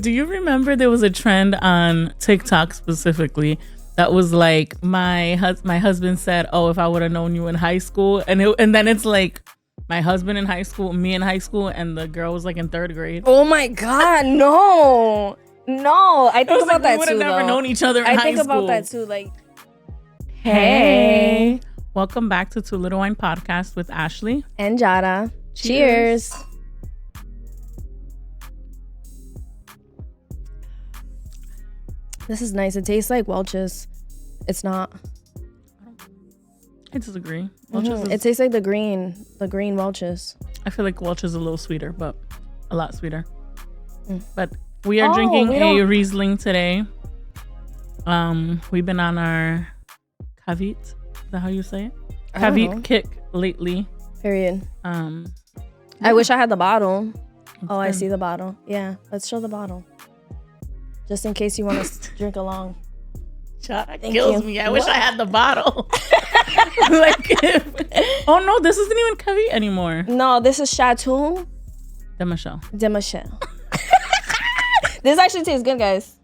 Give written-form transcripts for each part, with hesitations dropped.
Do you remember there was a trend on TikTok specifically that was like my husband said, "Oh, if I would have known you in high school," and then it's like my husband in high school, me in high school, and the girl was like in 3rd grade. Oh my God, no. I think about that too. We would have never known each other in high school. I think about that too. Like, hey, welcome back to Two Little Wine Podcast with Ashley and Jada. Cheers. This is nice. It tastes like Welch's. It's not. I disagree. It tastes like the green Welch's. I feel like Welch's is a little sweeter, but a lot sweeter. But we are drinking a Riesling today. We've been on our Cavit. Is that how you say it? Cavit kick lately. Period. Yeah. I wish I had the bottle. I see the bottle. Yeah, let's show the bottle. Just in case you want to drink along. That kills me. I wish I had the bottle. Oh no, this isn't even Cavit anymore. No, this is Chateau de Michel. This actually tastes good, guys.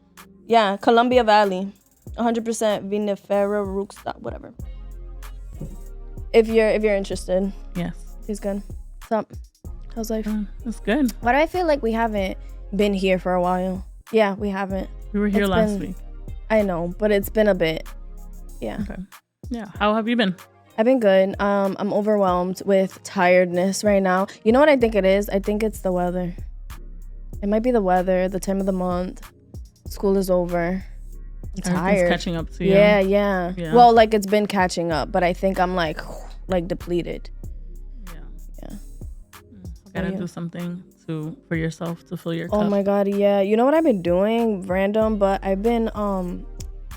Yeah, Columbia Valley, 100% vinifera rootstock, whatever. If you're interested. Yes. Tastes good. What's up? How's life? It's good. Why do I feel like we haven't been here for a while? Yeah, we haven't. We were here last week. I know, but it's been a bit. Yeah. Okay. Yeah. How have you been? I've been good. I'm overwhelmed with tiredness right now. You know what I think it is? I think it's the weather. It might be the weather, the time of the month. School is over. I'm tired. Catching up to you. Yeah. Well, like it's been catching up, but I think I'm like depleted. Yeah. Gotta do something for yourself to fill your cup. Oh my God, yeah. You know what I've been doing? Random, but I've been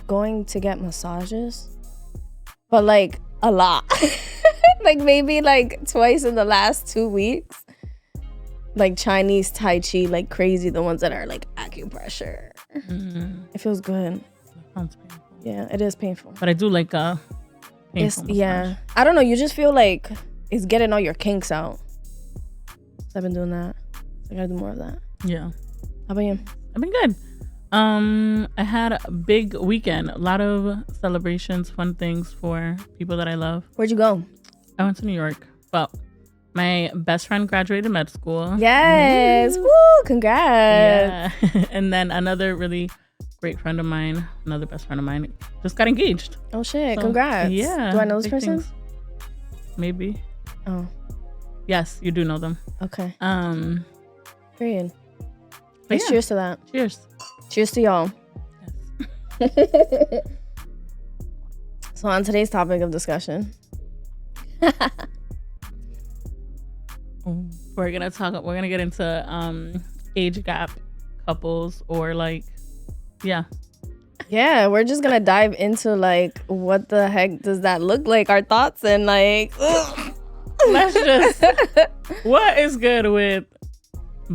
going to get massages. But like a lot. Like maybe like twice in the last 2 weeks. Like Chinese Tai Chi, like crazy. The ones that are like acupressure. Mm-hmm. It feels good. That sounds painful. Yeah, it is painful. But I do like painful massage. Yeah. I don't know. You just feel like it's getting all your kinks out. So I've been doing that. I gotta do more of that. Yeah. How about you? I've been good. I had a big weekend. A lot of celebrations, fun things for people that I love. Where'd you go? I went to New York. Well, my best friend graduated med school. Yes. Woo! Congrats. Yeah. And then another really great friend of mine, another best friend of mine, just got engaged. Oh shit! So, congrats. Yeah. Do I know this person? Things. Maybe. Oh. Yes, you do know them. Okay. But Period. Let's cheers to that. Cheers. Cheers to y'all. Yes. So on today's topic of discussion, we're gonna get into age gap couples or like yeah, we're just gonna dive into like what the heck does that look like, our thoughts, and like let's just what is good with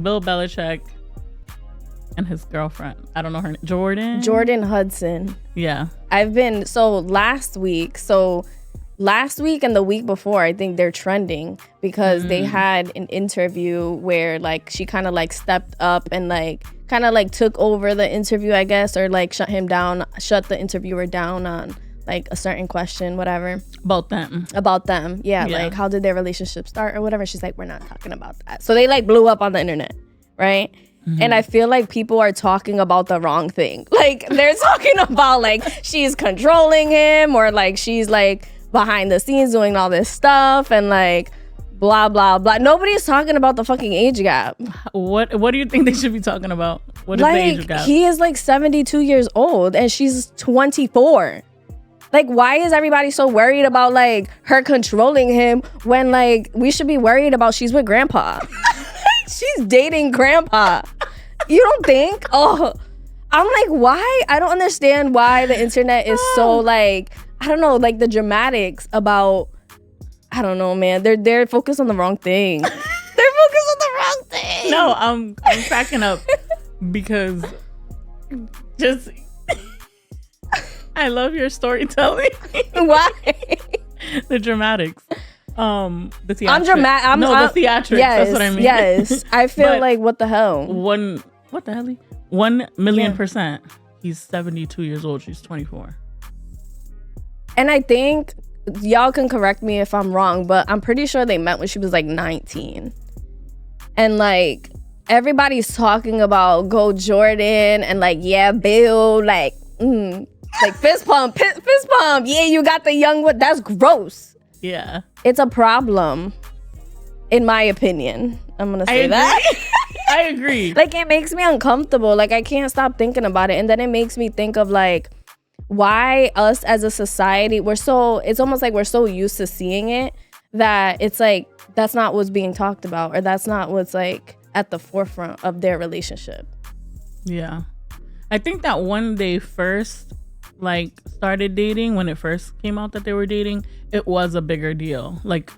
Bill Belichick and his girlfriend? I don't know her name. Jordan Hudson. Yeah. Last week and the week before, I think they're trending because they had an interview where like she kind of like stepped up and like kind of like took over the interview, I guess, or like shut the interviewer down on like a certain question, whatever. About them. Yeah. Like how did their relationship start or whatever. She's like, we're not talking about that. So they like blew up on the internet, right? Mm-hmm. And I feel like people are talking about the wrong thing. Like they're talking about like she's controlling him or like she's like behind the scenes doing all this stuff and like blah blah blah. Nobody's talking about the fucking age gap. What do you think they should be talking about? What is like, the age gap? He is like 72 years old and she's 24. Like, why is everybody so worried about like her controlling him when like we should be worried about she's with grandpa? She's dating grandpa. You don't think? Oh, I'm like, why? I don't understand why the internet is so like, I don't know, like the dramatics about, I don't know, man. They're focused on the wrong thing. They're focused on the wrong thing. No, I'm cracking up because just I love your storytelling. Why? The dramatics. The theatrics. I'm dramatic. The theatrics. Yes, that's what I mean. Yes. I feel like, what the hell? What the hell? 1,000,000%. He's 72 years old. She's 24. And I think y'all can correct me if I'm wrong, but I'm pretty sure they met when she was like 19. And like everybody's talking about Go Jordan and like, yeah, Bill, like fist pump. Yeah, you got the young one. That's gross. Yeah. It's a problem, in my opinion. I'm going to say that. I agree. Like, it makes me uncomfortable. Like, I can't stop thinking about it. And then it makes me think of like, why us as a society, it's almost like we're so used to seeing it that it's like, that's not what's being talked about, or that's not what's like at the forefront of their relationship. Yeah. I think that when they first like started dating, when it first came out that they were dating, it was a bigger deal. Like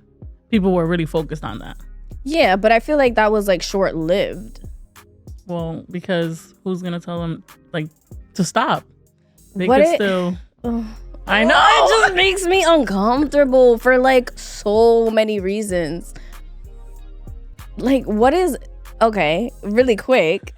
people were really focused on that. Yeah, but I feel like that was like short-lived. Well, because who's gonna tell them like to stop? They could still. I know. It just makes me uncomfortable for like so many reasons. Like, what is okay? Really quick.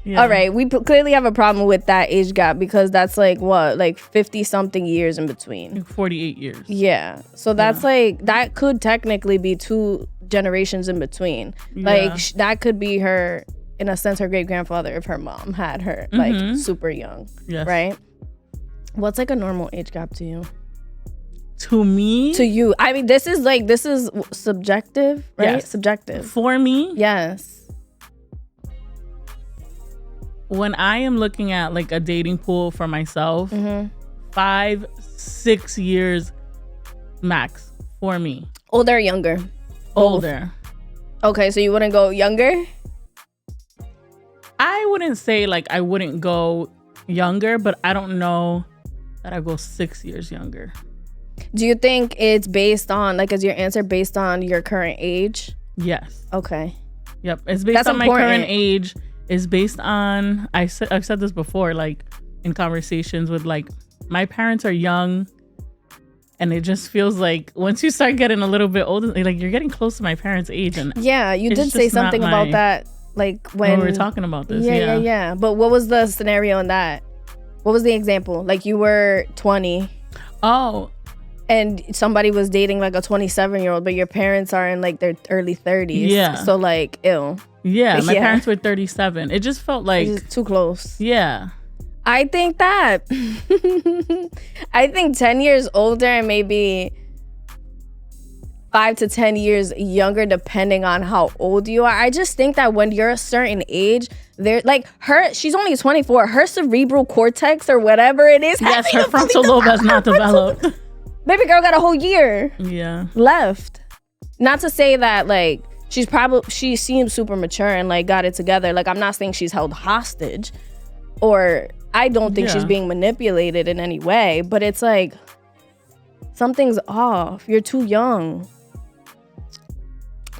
Yeah. All right, we clearly have a problem with that age gap because that's like what, like 50 something years in between. Like 48 years. Yeah. So that's like, that could technically be 2 generations in between. Yeah. Like that could be her, in a sense, her great grandfather if her mom had her like super young. Yes. Right? What's like a normal age gap to you? To me? To you. I mean, this is subjective, right? Yes. Subjective. For me? Yes. When I am looking at like a dating pool for myself, 5-6 years max for me. Older or younger? Older. Okay, so you wouldn't go younger? I wouldn't say like I wouldn't go younger, but I don't know that I go 6 years younger. Do you think it's based on, like, is your answer based on your current age? Yes. Okay. Yep. It's based on my current age. It's based on, I've said this before, like in conversations with like, my parents are young and it just feels like once you start getting a little bit older, like you're getting close to my parents' age. And yeah, you did say something about that, like when we were talking about this. Yeah. But what was the scenario in that? What was the example? Like you were 20. Oh. And somebody was dating like a 27-year-old, but your parents are in like their early 30s. Yeah. So like, ew. Yeah, my parents were 37. It just felt like it's too close. Yeah. I think that I think 10 years older and maybe 5 to 10 years younger, depending on how old you are. I just think that when you're a certain age, there, like she's only 24. Her cerebral cortex or whatever it is. Yes, her frontal lobe has not developed. Baby girl got a whole year left. Not to say that like she seems super mature and like got it together. Like I'm not saying she's held hostage, or I don't think she's being manipulated in any way, but it's like something's off. You're too young.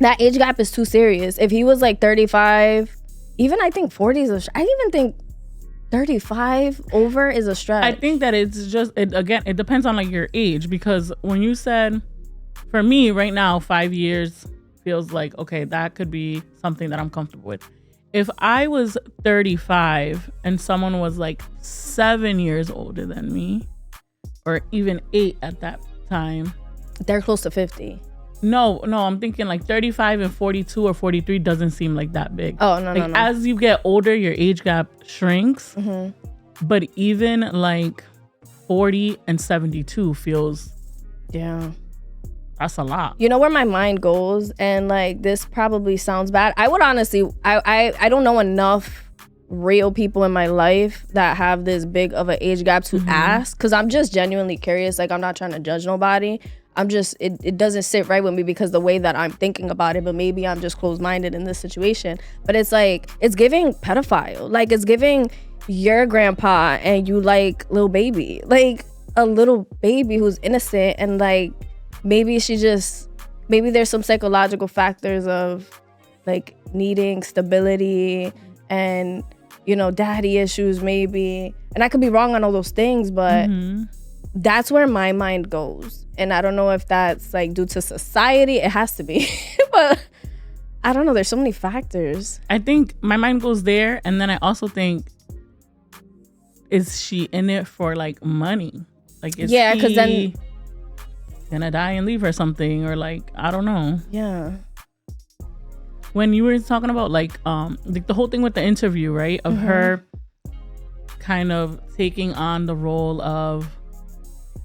That age gap is too serious. If he was like 35, even I think 40 is I even think 35 over is a stretch. I think that it's just, it depends on like your age, because when you said, for me right now, 5 years feels like, okay, that could be something that I'm comfortable with. If I was 35 and someone was like 7 years older than me, or even 8 at that time. They're close to 50. No, I'm thinking like 35 and 42 or 43 doesn't seem like that big. Oh, no. As you get older, your age gap shrinks. Mm-hmm. But even like 40 and 72 feels... Yeah. That's a lot. You know where my mind goes? And like, this probably sounds bad. I would honestly... I don't know enough real people in my life that have this big of an age gap to ask. Because I'm just genuinely curious. Like, I'm not trying to judge nobody. I'm just, it doesn't sit right with me because the way that I'm thinking about it, but maybe I'm just closed-minded in this situation. But it's like, it's giving pedophile. Like, it's giving your grandpa and you like little baby. Like, a little baby who's innocent and like, maybe there's some psychological factors of like needing stability and, you know, daddy issues maybe. And I could be wrong on all those things, but that's where my mind goes. And I don't know if that's like due to society. It has to be. But I don't know. There's so many factors. I think my mind goes there. And then I also think, is she in it for like money? Like, is because then he gonna die and leave her something? Or like, I don't know. Yeah. When you were talking about like the whole thing with the interview, right? Of her kind of taking on the role of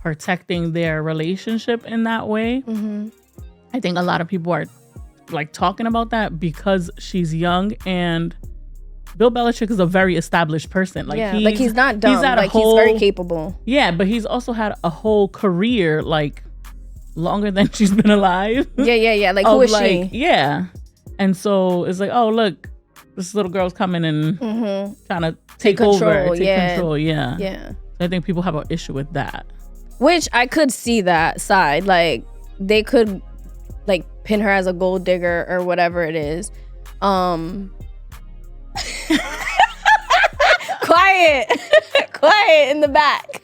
protecting their relationship in that way. I think a lot of people are like talking about that because she's young, and Bill Belichick is a very established person. Like, he's not dumb. He's very capable. Yeah, but he's also had a whole career like longer than she's been alive. Yeah. Like, who is she? Yeah. And so it's like, oh, look, this little girl's coming and trying to take control. Yeah. So I think people have an issue with that. Which I could see that side. Like, they could like pin her as a gold digger or whatever it is. Quiet in the back.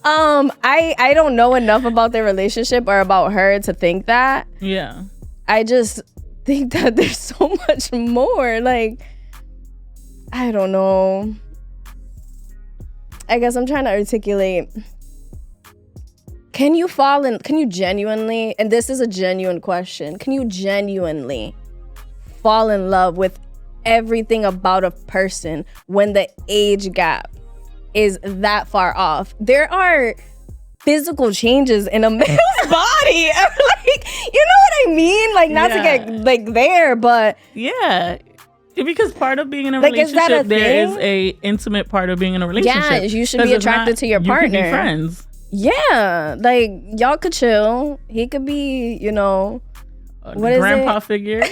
I don't know enough about their relationship or about her to think that. Yeah. I just think that there's so much more. Like, I don't know. I guess I'm trying to articulate. Can you genuinely, and this is a genuine question, can you genuinely fall in love with everything about a person when the age gap is that far off? There are physical changes in a man's body. Like, you know what I mean? Like, not to get like there, but yeah. Because part of being in a relationship, there is a intimate part of being in a relationship. Yeah, you should be attracted to your partner. You could be friends. Yeah, like, y'all could chill. He could be, you know, what is grandpa figure.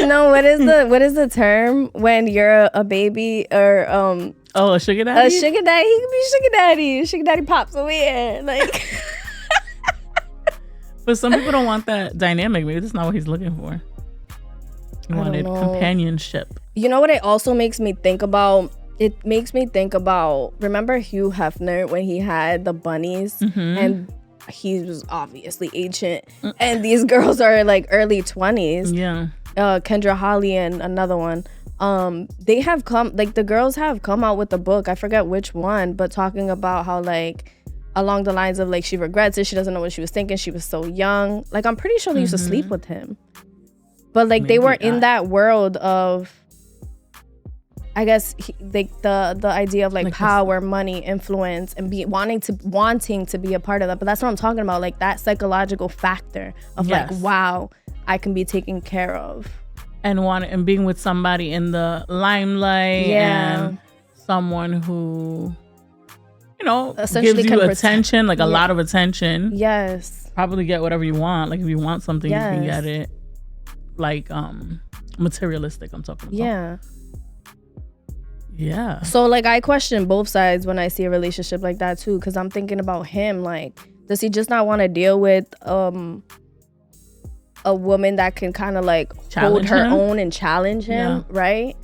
No, what is the term when you're a baby or a sugar daddy? A sugar daddy. He could be sugar daddy. Sugar daddy pops over here, like. But some people don't want that dynamic. Maybe that's not what he's looking for. He wanted companionship. You know what it also makes me think about? It makes me think about, remember Hugh Hefner when he had the bunnies and he was obviously ancient and these girls are like early 20s. Yeah. Kendra Holly and another one. They have come, like, the girls have come out with a book. I forget which one, but talking about how, like, along the lines of like she regrets it. She doesn't know what she was thinking. She was so young. Like, I'm pretty sure they used to sleep with him. But like, maybe they were in that world of, I guess, the idea of like power, money, influence, and wanting to be a part of that. But that's what I'm talking about, like that psychological factor of like, wow, I can be taken care of, and being with somebody in the limelight, and someone who, you know, gives you attention, like a lot of attention. Yes, probably get whatever you want. Like, if you want something, you can get it. Like materialistic, I'm talking about. Yeah. So like, I question both sides when I see a relationship like that too, because I'm thinking about him. Like, does he just not want to deal with a woman that can kind of like hold her own and challenge him, right?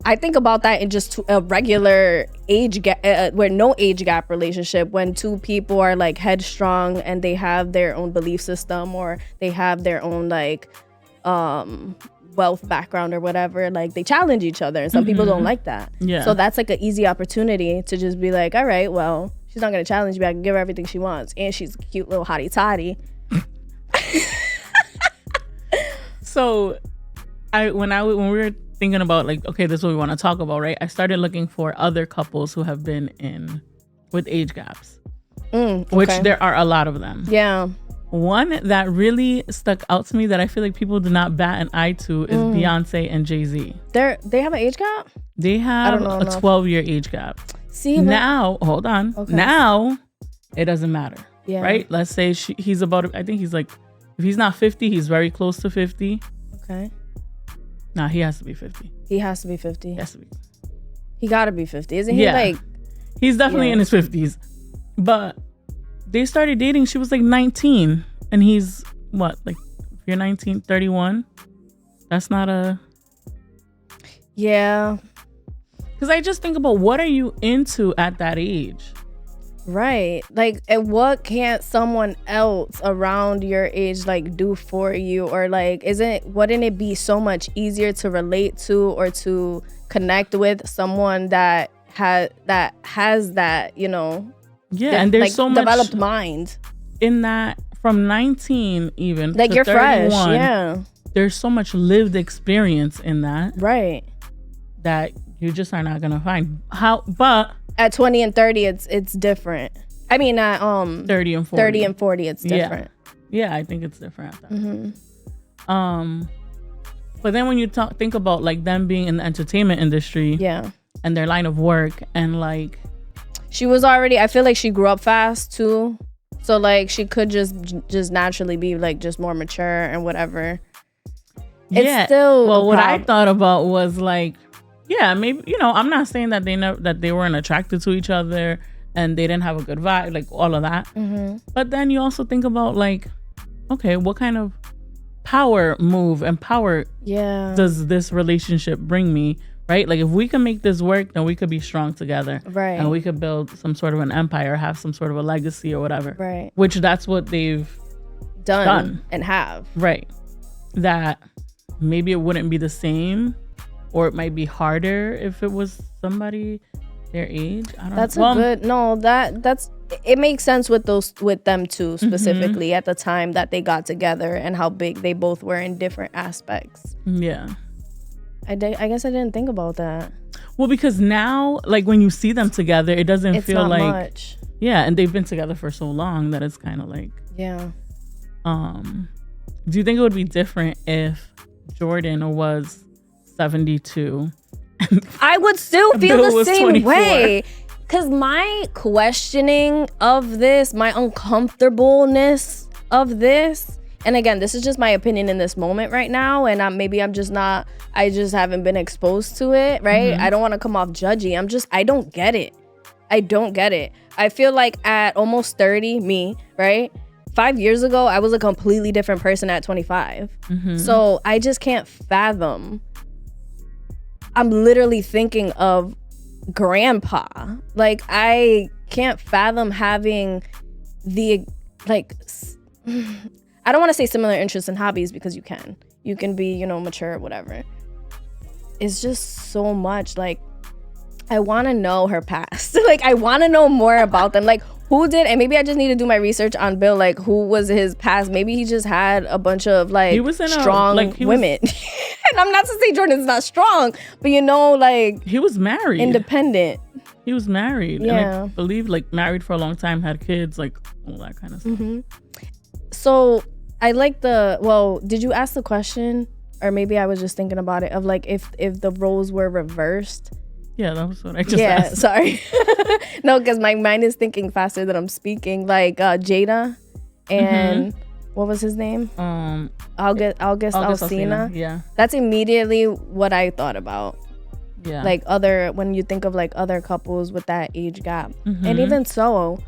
I think about that in just a regular age gap, where no age gap relationship, when two people are like headstrong and they have their own belief system or they have their own like wealth background or whatever, like they challenge each other, and some people don't like that. So that's like an easy opportunity to just be like, all right, well, she's not gonna challenge me, I can give her everything she wants, and she's a cute little hottie toddy. So when we were thinking about like, okay, this is what we want to talk about, right? I started looking for other couples who have been in with age gaps, which there are a lot of them. Yeah. One that really stuck out to me that I feel like people do not bat an eye to is Beyonce and Jay-Z. They have an age gap? They have a 12-year age gap. See, now, hold on. Okay. Now, it doesn't matter. Yeah. Right? Let's say he's about, I think he's like, if he's not 50, he's very close to 50. Okay. Nah, he has to be 50. He has to be 50. He has to be. He gotta be 50. Isn't he like... He's definitely in his 50s. But they started dating, she was like 19. And he's, what? Like, if you're 19, 31? That's not a... Yeah. Because I just think about, what are you into at that age? Right. Like, and what can't someone else around your age like do for you? Or like, wouldn't it be so much easier to relate to or to connect with someone that has that, you know, and there's like, so much developed mind in that, from 19 even like to you're 31, fresh. Yeah. There's so much lived experience in that. Right. That you just are not gonna find. But at 20 and 30, it's different. I mean, at 30 and 40. 30 and 40, it's different. Yeah, I think it's different. But then when you think about like them being in the entertainment industry, and their line of work, and like she was already, I feel like she grew up fast too, so like she could just naturally be like just more mature and whatever. It's still what I thought about was like, maybe, you know, I'm not saying that they weren't attracted to each other and they didn't have a good vibe, like all of that. But then you also think about like, okay, what kind of power move and power does this relationship bring me, right? Like if we can make this work, then we could be strong together, right? And we could build some sort of an empire, have some sort of a legacy or whatever, right? Which that's what they've done and have, right? That maybe it wouldn't be the same, or it might be harder if it was somebody their age. I don't know. That's it makes sense with them two specifically at the time that they got together and how big they both were in different aspects. Yeah. I guess I didn't think about that. Well, because now, like when you see them together, it doesn't feel like much. Yeah, and they've been together for so long that it's kind of like do you think it would be different if Jordan was 72? I would still feel Bill the same 24. way. Because my questioning of this, my uncomfortableness of this, and again, this is just my opinion in this moment right now, and I just haven't been exposed to it, right? I don't want to come off judgy. I don't get it. I feel like at almost 30, me, right? 5 years ago, I was a completely different person at 25. So I just can't fathom. I'm literally thinking of grandpa. Like, I can't fathom having the, like, I don't want to say similar interests and hobbies, because you can be, you know, mature or whatever. It's just so much. Like, I want to know her past. Like, I want to know more about them. Like, who did, and maybe I just need to do my research on Bill, like who was his past. Maybe he just had a bunch of like strong women. And I'm not to say Jordan's not strong, but you know, like he was married, independent. He was married, yeah. And I believe like married for a long time, had kids, like all that kind of stuff. So I like did you ask the question, or maybe I was just thinking about it, of like if the roles were reversed? Yeah, that was what I just asked. Sorry. No, because my mind is thinking faster than I'm speaking. Like Jada and what was his name? August Alsina. Yeah. That's immediately what I thought about. Yeah. Like when you think of like other couples with that age gap. And even so,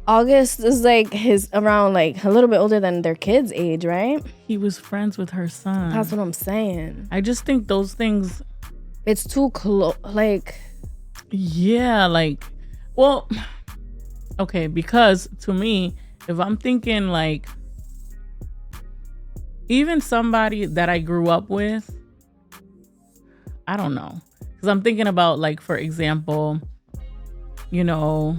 August is like around like a little bit older than their kids' age, right? He was friends with her son. That's what I'm saying. I just think those things, it's too close. Like, yeah, like, well, okay, because to me, if I'm thinking like even somebody that I grew up with, I don't know, because I'm thinking about like, for example, you know,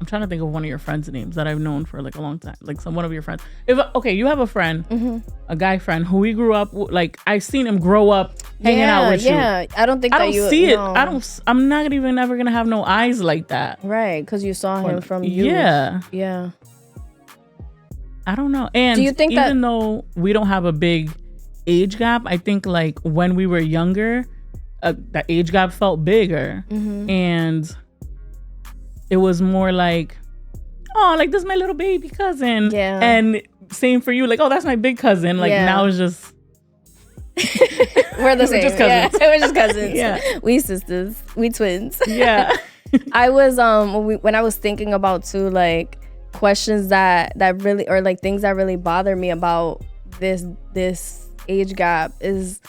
I'm trying to think of one of your friends' names that I've known for like a long time, like one of your friends. You have a friend, a guy friend who we grew up like I've seen him grow up hanging out with you. Yeah, I don't think I don't see it. I'm not even ever gonna have no eyes like that. Right, because you saw him from youth. Yeah. I don't know. And do you think even though we don't have a big age gap, I think like when we were younger, the age gap felt bigger, and it was more like, oh, like this is my little baby cousin. Yeah. And same for you, like, oh, that's my big cousin. Like now it's just we're the same. We're just cousins. Yeah, we're just cousins. Yeah. We sisters. We twins. Yeah. I was when I was thinking about too, like questions that really, or like things that really bother me about this age gap, is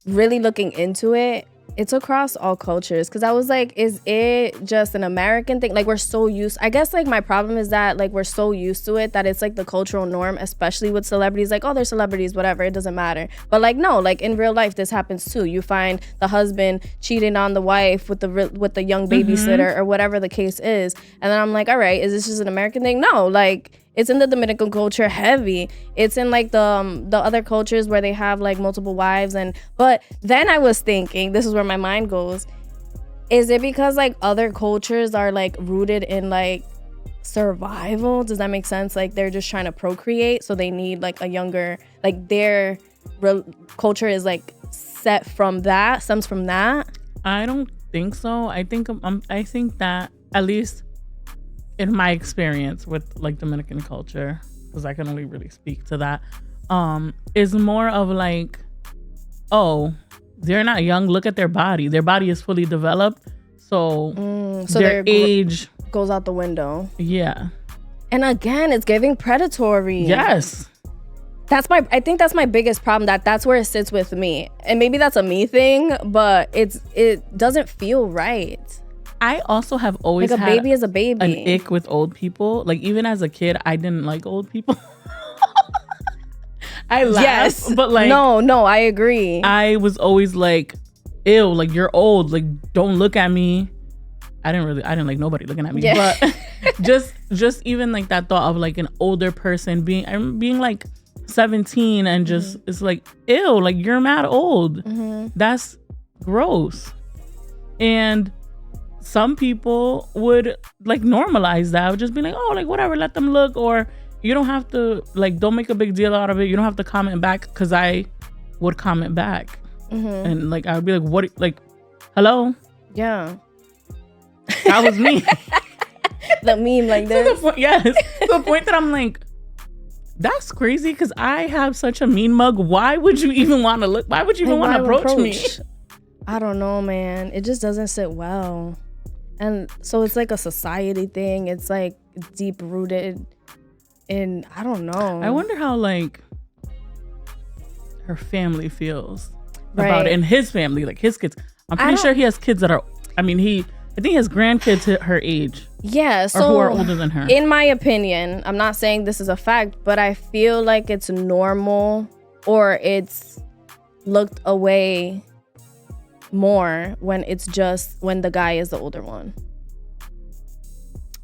really looking into it It's across all cultures. Because I was like, is it just an American thing? Like, we're so used. I guess, like, my problem is that, like, we're so used to it that it's, like, the cultural norm, especially with celebrities. Like, oh, they're celebrities, whatever. It doesn't matter. But, like, no. Like, in real life, this happens, too. You find the husband cheating on the wife with the young babysitter or whatever the case is. And then I'm like, all right, is this just an American thing? No. Like, it's in the Dominican culture heavy. It's in like the other cultures where they have like multiple wives. But then I was thinking, this is where my mind goes. Is it because like other cultures are like rooted in like survival? Does that make sense? Like they're just trying to procreate, so they need like a younger, like their culture is like stems from that. I don't think so. I think that at least in my experience with like Dominican culture, because I can only really speak to that, is more of like, oh, they're not young. Look at their body. Their body is fully developed. So their age goes out the window. Yeah. And again, it's giving predatory. Yes. I think that's my biggest problem. That's where it sits with me. And maybe that's a me thing, but it doesn't feel right. I also have always like a had baby is a baby. An ick with old people. Like even as a kid, I didn't like old people. I laugh, but like no, I agree. I was always like, ew, like you're old. Like don't look at me. I didn't like nobody looking at me. Yeah. But just even like that thought of like an older person being like 17 and just it's like, ew, like you're mad old. That's gross. And some people would like normalize that, would just be like, oh, like whatever, let them look, or you don't have to like, don't make a big deal out of it. You don't have to comment back, because I would comment back, and like I would be like, what, like, hello, yeah, that was me. The meme like this. To the point that I'm like, that's crazy, because I have such a mean mug. Why would you even want to look? Why would you even want to approach me? I don't know, man. It just doesn't sit well. And so it's like a society thing. It's like deep rooted in, I don't know. I wonder how like her family feels about it, and his family, like his kids. I'm pretty sure he has kids that are, I think he has grandkids her age. Yeah, so or who are older than her. In my opinion, I'm not saying this is a fact, but I feel like it's normal, or it's looked away more when it's just when the guy is the older one.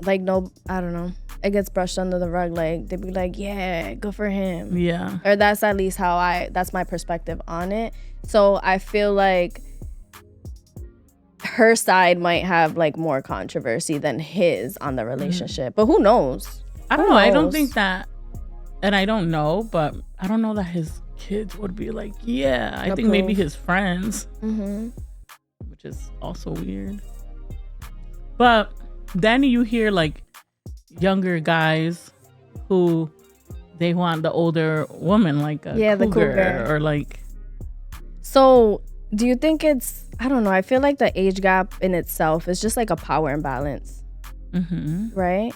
Like, no, I don't know, it gets brushed under the rug. Like they'd be like, yeah, good for him. Yeah. Or that's at least that's my perspective on it. So I feel like her side might have like more controversy than his on the relationship. But who knows? I don't know. I don't think that, and I don't know, but I don't know that his kids would be like, yeah. I think maybe his friends, which is also weird. But then you hear like younger guys who they want the older woman, like a the cougar, or like. So do you think it's, I don't know, I feel like the age gap in itself is just like a power imbalance, right?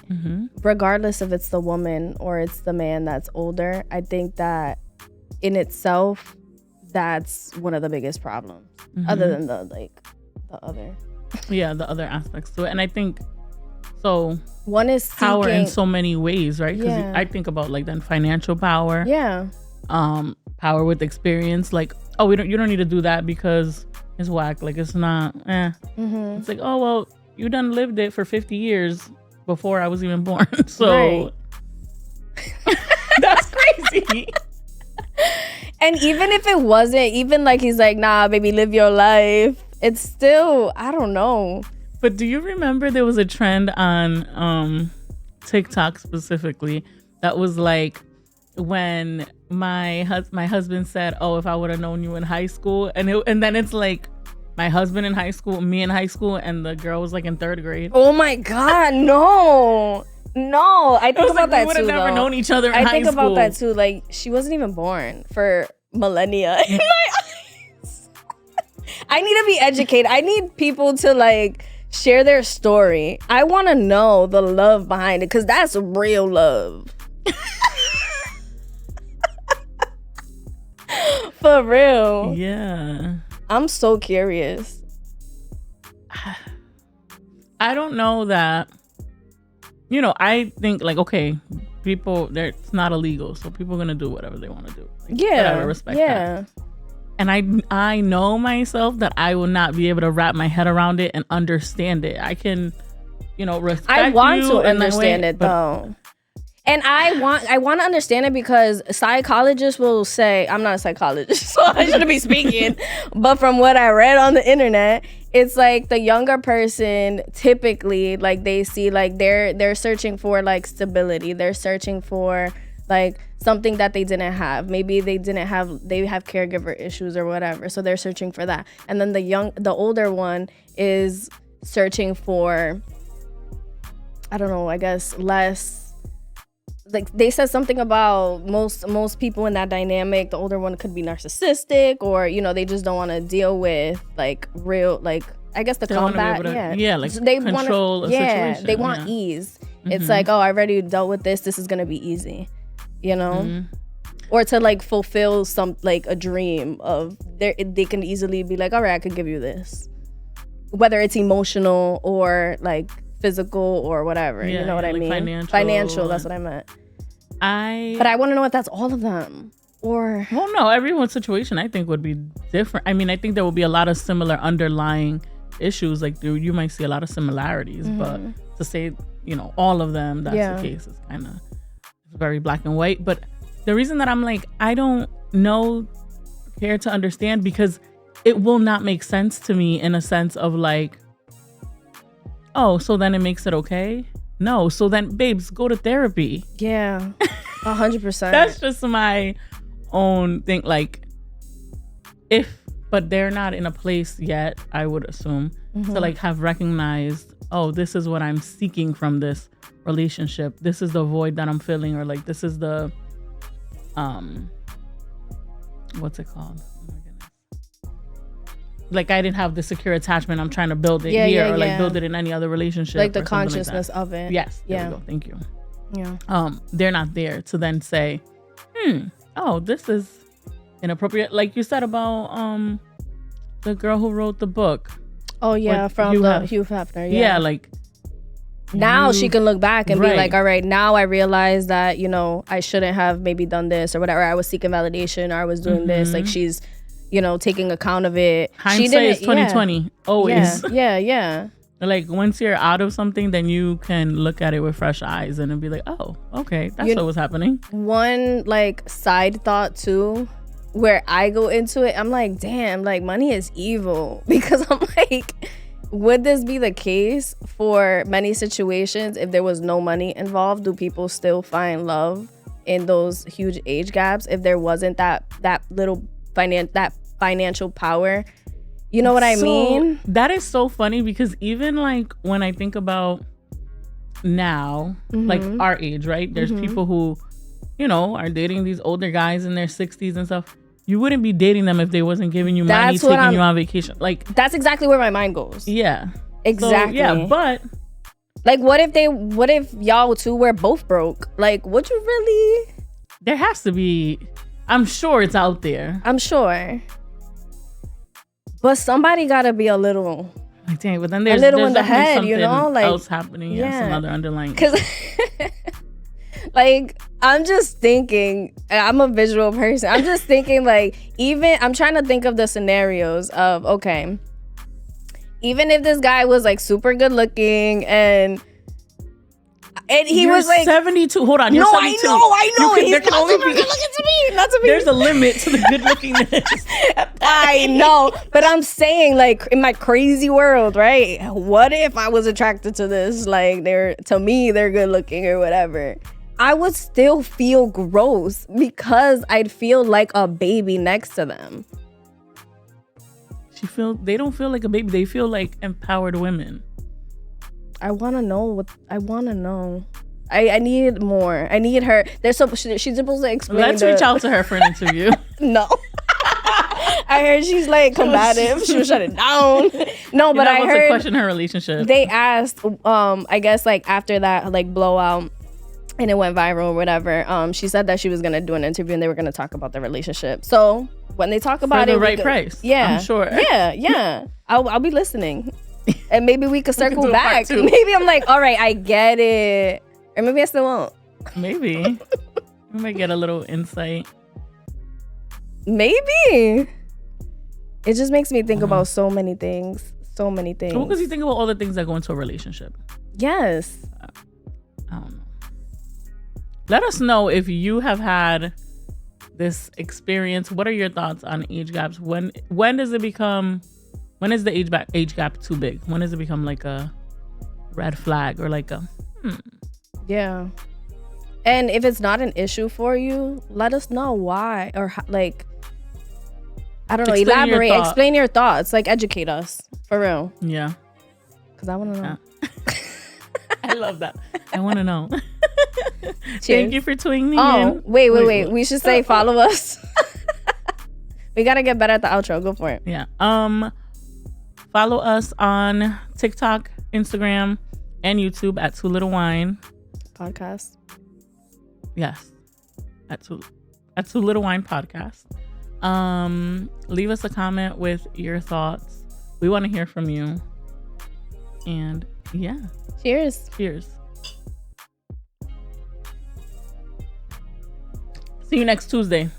Regardless if it's the woman or it's the man that's older, I think that in itself, that's one of the biggest problems, other than the other aspects to it. And I think so one is power in so many ways, right? Because I think about like then financial power, power with experience, like, oh, you don't need to do that because it's whack, like it's not it's like, oh well, you done lived it for 50 years before I was even born. So that's crazy. And even if it wasn't, even like he's like, nah, baby, live your life, it's still, I don't know. But do you remember there was a trend on TikTok specifically that was like, when my husband said, oh, if I would have known you in high school, and then it's like my husband in high school, me in high school, and the girl was like in 3rd grade. Oh my God, no, I think about that too. We would have never known each other in high school. I think about that too. Like she wasn't even born for millennia in my eyes. I need to be educated. I need people to like share their story. I want to know the love behind it, because that's real love. For real. Yeah. I'm so curious. I don't know that, I think like, okay, people, it's not illegal, so people are going to do whatever they want to do. Like, whatever, respect that. And I know myself that I will not be able to wrap my head around it and understand it. I can, respect I want you to understand it though. And I want to understand it because psychologists will say, I'm not a psychologist, so I shouldn't be speaking. But from what I read on the internet, it's like the younger person typically, like they see like they're searching for like stability. They're searching for like something that they didn't have. Maybe they have caregiver issues or whatever. So they're searching for that. And then the older one is searching for, I don't know, I guess less. Like they said something about most people in that dynamic, the older one could be narcissistic, or they just don't want to deal with like real, like I guess the combat, like so they control a situation. They want ease. Mm-hmm. It's like, oh, I already dealt with this. This is gonna be easy, mm-hmm. Or to like fulfill some like a dream of they can easily be like, all right, I could give you this, whether it's emotional or like physical or whatever, you know what I mean? Financial, that's what I meant. But I want to know if that's all of them, or well, no, everyone's situation I think would be different. I mean, I think there will be a lot of similar underlying issues. Like you might see a lot of similarities, mm-hmm. but to say all of them, that's the case, is kind of very black and white. But the reason that I'm like, I don't care to understand, because it will not make sense to me in a sense of like, oh, so then it makes it okay? No, so then, babes, go to therapy. Yeah, 100%. That's just my own thing. Like, but they're not in a place yet, I would assume, mm-hmm. to like have recognized, oh, this is what I'm seeking from this relationship. This is the void that I'm feeling, or like this is the, what's it called? Like I didn't have the secure attachment. I'm trying to build it here, or like build it in any other relationship. Like the consciousness of it. Yes. There we go. Thank you. Yeah. They're not there to then say, oh, this is inappropriate. Like you said about the girl who wrote the book. Oh yeah, from Hugh Hefner. Yeah, like now she can look back and be like, all right, now I realize that I shouldn't have maybe done this or whatever. I was seeking validation, or I was doing this. Like she's taking account of it. Hindsight is 2020, always. Yeah. Like once you're out of something, then you can look at it with fresh eyes and be like, oh, okay, that's what was happening. One like side thought too, where I go into it, I'm like, damn, like money is evil, because I'm like, would this be the case for many situations if there was no money involved? Do people still find love in those huge age gaps if there wasn't that little financial power? You know what I mean? That is so funny, because even like when I think about now, mm-hmm. like our age, right? There's mm-hmm. people who, are dating these older guys in their 60s and stuff. You wouldn't be dating them if they wasn't giving you money, taking you on vacation. Like that's exactly where my mind goes. Yeah. Exactly. So, but like what if y'all two were both broke? Like would you really? There has to be. I'm sure it's out there. I'm sure. But somebody gotta be a little like, dang, but then there's a little in the head, like else happening. Yeah, some other underlying. Because like I'm just thinking, I'm a visual person. I'm just thinking like, even I'm trying to think of the scenarios of, okay, even if this guy was like super good looking and he was like 72. Hold on, you're 72. I know. There can only be not to me. There's a limit to the good lookingness. I know, but I'm saying like in my crazy world, right? What if I was attracted to this? Like they're good looking or whatever. I would still feel gross because I'd feel like a baby next to them. They don't feel like a baby. They feel like empowered women. I want to know. I need more. I need her. She's supposed to explain. Let's reach out to her for an interview. No. I heard she's like combative. She was shut it down. No, but I heard to question her relationship. They asked, I guess like after that like blowout, and it went viral or whatever. She said that she was gonna do an interview and they were gonna talk about their relationship. So when they talk about for the right price, yeah, I'm sure. Yeah. I'll be listening. And maybe we could circle back. Maybe I'm like, all right, I get it. Or maybe I still won't. Maybe. We might get a little insight. Maybe. It just makes me think about so many things. So many things. Well, because you think about all the things that go into a relationship. Yes. I don't know. Let us know if you have had this experience. What are your thoughts on age gaps? When does it become? When is the age gap too big? When does it become like a red flag or like a? Yeah. And if it's not an issue for you, let us know why or like. I don't know. Elaborate. Explain your thoughts. Like educate us for real. Yeah. Because I want to know. Yeah. I love that. I want to know. Thank you for tuning in. Oh, wait. We should say follow us. We got to get better at the outro. Go for it. Yeah. Follow us on TikTok, Instagram, and YouTube at Too Little Wine Podcast. Yes. At Too Little Wine Podcast. Leave us a comment with your thoughts. We want to hear from you. And yeah. Cheers. See you next Tuesday.